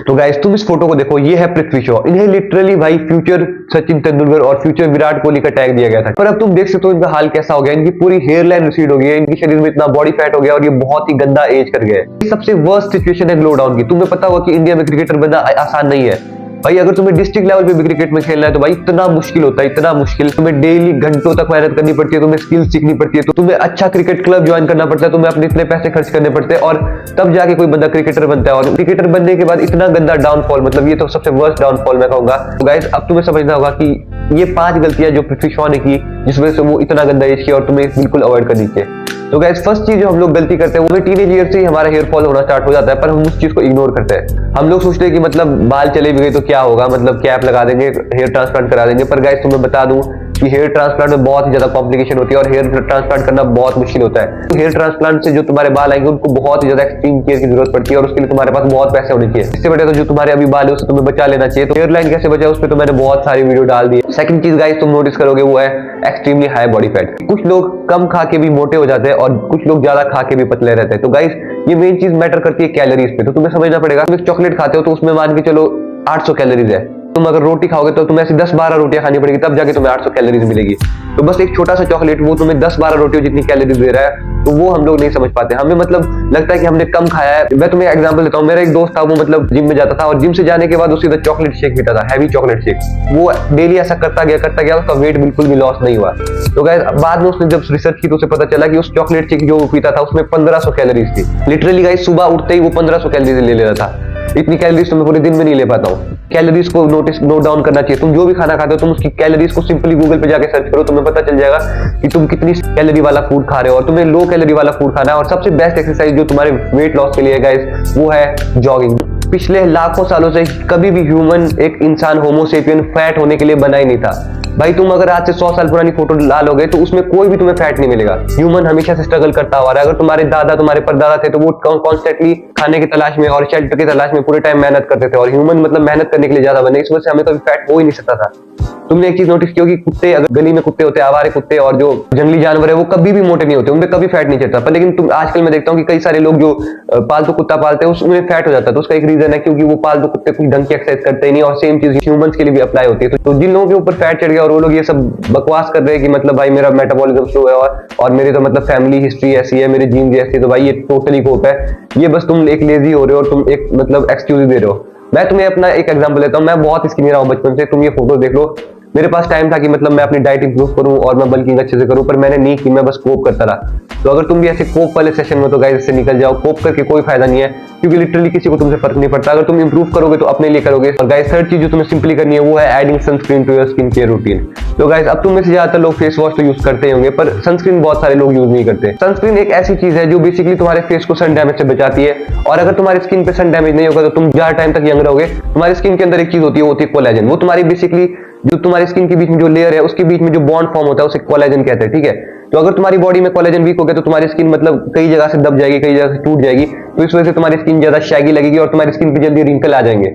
तो गाइस तुम इस फोटो को देखो, ये है पृथ्वी शॉ। इन्हें लिटरली भाई फ्यूचर सचिन तेंदुलकर और फ्यूचर विराट कोहली का टैग दिया गया था। पर अब तुम देख सकते हो इनका हाल कैसा हो गया। इनकी पूरी हेयर लाइन रिसीड हो गई है, इनके शरीर में इतना बॉडी फैट हो गया और ये बहुत ही गंदा एज कर गए। ये सबसे वर्स्ट सिचुएशन है ग्लो डाउन की। तुम्हें पता होगा कि इंडिया में क्रिकेटर बनना आसान नहीं है भाई। अगर तुम्हें डिस्ट्रिक्ट लेवल पे भी क्रिकेट में खेलना है तो भाई इतना मुश्किल होता है, इतना मुश्किल। तुम्हें डेली घंटों तक मेहनत करनी पड़ती है, तुम्हें स्किल्स सीखनी पड़ती है, तो तुम्हें अच्छा क्रिकेट क्लब ज्वाइन करना पड़ता है, तुम्हें अपने इतने पैसे खर्च करने पड़ते हैं और तब जाके कोई बंदा क्रिकेटर बनता है। और क्रिकेटर बनने के बाद इतना गंदा डाउनफॉल, मतलब ये तो सबसे वर्स्ट डाउनफॉल मैं कहूंगा। तो गाइस अब तुम्हें समझना होगा कि ये 5 गलतियां जो पृथ्वी शॉ ने की जिस वजह से वो इतना गंदा एज किया और तुम्हें बिल्कुल अवॉइड करनी चाहिए। तो गाइस फर्स्ट चीज जो हम लोग गलती करते हैं वो टीनेज ईयर से ही हमारा हेयर फॉल होना स्टार्ट हो जाता है, पर हम उस चीज को इग्नोर करते हैं। हम लोग सोचते हैं कि मतलब बाल चले भी गए तो क्या होगा, मतलब कैप लगा देंगे, हेयर ट्रांसप्लांट करा देंगे। पर गाइस तुम्हें बता दूं कि हेयर ट्रांसप्लांट में बहुत ही ज्यादा कॉम्प्लिकेशन होती है और हेयर ट्रांसप्लांट करना बहुत मुश्किल होता है। हेयर ट्रांसप्लांट से जो तुम्हारे बाल आएंगे उनको बहुत ही ज्यादा एक्सट्रीम केयर की जरूरत पड़ती है और उसके लिए तुम्हारे पास बहुत पैसे होने चाहिए। इससे बड़े तो जो तुम्हारे अभी बाल है उससे तुम्हें बचा लेना चाहिए। तो हेयर लाइन कैसे बचाए उस पर तो मैंने बहुत सारी वीडियो डाल दी है। सेकंड चीज गाइस तुम नोटिस करोगे वो है एक्सट्रीमली हाई बॉडी फैट। कुछ लोग कम खा के भी मोटे हो जाते हैं और कुछ लोग ज्यादा खा के भी पतले रहते हैं। तो गाइस ये मेन चीज मैटर करती है कैलोरीज पे। तो तुम्हें समझना पड़ेगा, तुम एक चॉकलेट खाते हो तो उसमें मान के चलो 800 कैलोरीज है। तुम अगर रोटी खाओगे तो तुम्हें ऐसी 10-12 रोटियां खानी पड़ेगी, तब जाके तुम्हें 800 कैलोरीज मिलेगी। तो बस एक छोटा सा चॉकलेट वो तुम्हें 10-12 रोटियों जितनी कैलोरीज दे रहा है, तो वो हम लोग नहीं समझ पाते। हमें मतलब लगता है कि हमने कम खाया है। मैं तुम्हें एग्जांपल देता हूँ, मेरा एक दोस्त था, वो मतलब जिम में जाता था और जिम से जाने के बाद उसी चॉकलेट शेक पीता था, हैवी चॉकलेट शेक। वो डेली ऐसा करता गया, उसका वेट बिल्कुल भी लॉस नहीं हुआ। तो गाइस बाद में उसने जब रिसर्च की तो उसे पता चला कि उस चॉकलेट शेक जो वो पीता था उसमें 1500 कैलोरीज थी। लिटरली गाइस सुबह उठते ही वो 1500 कैलोरीज ले लेता था। इतनी कैलोरीज तो मैं पूरे दिन में नहीं ले पाता हूँ। कैलोरीज को नोट डाउन करना चाहिए। तुम जो भी खाना खाते हो तुम उसकी कैलोरीज को सिंपली गूगल पे जाके सर्च करो, तुम्हें पता चल जाएगा कि तुम कितनी कैलोरी वाला फूड खा रहे हो और तुम्हें लो कैलोरी वाला फूड खाना है। और सबसे बेस्ट एक्सरसाइज जो तुम्हारे वेट लॉस के लिए है गाइस वो है जॉगिंग। पिछले लाखों सालों से कभी भी ह्यूमन, एक इंसान होमोसेपियन फैट होने के लिए बना ही नहीं था भाई। तुम अगर आज से 100 साल पुरानी फोटो ला लोगे तो उसमें कोई भी तुम्हें फैट नहीं मिलेगा। ह्यूमन हमेशा से स्ट्रगल करता हुआ है। अगर तुम्हारे दादा तुम्हारे परदादा थे तो वो कॉन्स्टेंटली खाने की तलाश में और शेल्टर की तलाश में पूरे टाइम मेहनत करते थे और ह्यूमन मतलब मेहनत करने के लिए ज्यादा बने, इस वजह से हमें कभी फैट हो ही नहीं सकता था। तुमने एक चीज नोटिस की होगी, कुत्ते, अगर गली में कुत्ते होते हैं, आवारे कुत्ते और जो जंगली जानवर है वो कभी भी मोटे नहीं होते, उनमें कभी फैट नहीं चढ़ता। पर लेकिन तुम आजकल मैं देखता हूँ कि कई सारे लोग जो पालतू कुत्ता पालते हैं उसमें फैट हो जाता है। तो उसका एक रीजन है क्योंकि वो पालतू कुत्ते कुछ ढंग की एक्सरसाइज करते ही नहीं और सेम चीज ह्यूमंस के लिए भी अप्लाई होती है। तो जिन लोगों के ऊपर फैट चढ़ गया और वो लोग ये सब बकवास कर रहे हैं कि मतलब भाई मेरा मेटाबॉलिज्म स्लो है और मेरी तो मतलब फैमिली हिस्ट्री ऐसी है, मेरी जीन ऐसी है, तो भाई ये टोटली कोप है। ये बस तुम एक लेजी हो रहे हो और तुम एक मतलब एक्सक्यूज दे रहे हो। मैं तुम्हें अपना एक एग्जांपल देता हूँ। मैं बहुत स्किनी रहा हूँ बचपन से। तुम ये फोटो देख लो, मेरे पास टाइम था कि मतलब मैं अपनी डाइट इंप्रूव करूं और मैं बल्किंग अच्छे से करूं, पर मैंने नहीं की, मैं बस कोप करता रहा। तो अगर तुम भी ऐसे कोप वाले सेशन में तो गाइस इससे निकल जाओ। कोप करके कोई फायदा नहीं है क्योंकि लिटरली किसी को तुमसे फर्क नहीं पड़ता। अगर तुम इंप्रूव करोगे तो अपने लिए करोगे। और गाइस थर्ड चीज जो तुम्हें सिंपली करनी है वो है adding sunscreen to your skin care routine. तो गाइस अब तुम में से ज्यादातर लोग फेस वॉश तो यूज करते ही होंगे, पर सनस्क्रीन बहुत सारे लोग यूज नहीं करते। सनस्क्रीन एक ऐसी चीज है जो बेसिकली तुम्हारे फेस को सन डैमेज से बचाती है और अगर तुम्हारी स्किन पे सन डैमेज नहीं होगा तो तुम ज्यादा टाइम तक यंग रहोगे। तुम्हारी स्किन के अंदर एक चीज होती है, वो होती है कोलेजन। वो तुम्हारी बेसिकली जो तुम्हारी स्किन के बीच में जो लेयर है उसके बीच में जो बॉन्ड फॉर्म होता है उसे कोलेजन कहते हैं, ठीक है। तो अगर तुम्हारी बॉडी में कोलेजन वीक हो गया तो तुम्हारी स्किन मतलब कई जगह से दब जाएगी, कई जगह से टूट जाएगी। तो इस वजह से तुम्हारी स्किन ज्यादा शैगी लगेगी और तुम्हारी स्किन पे जल्दी रिंकल आ जाएंगे।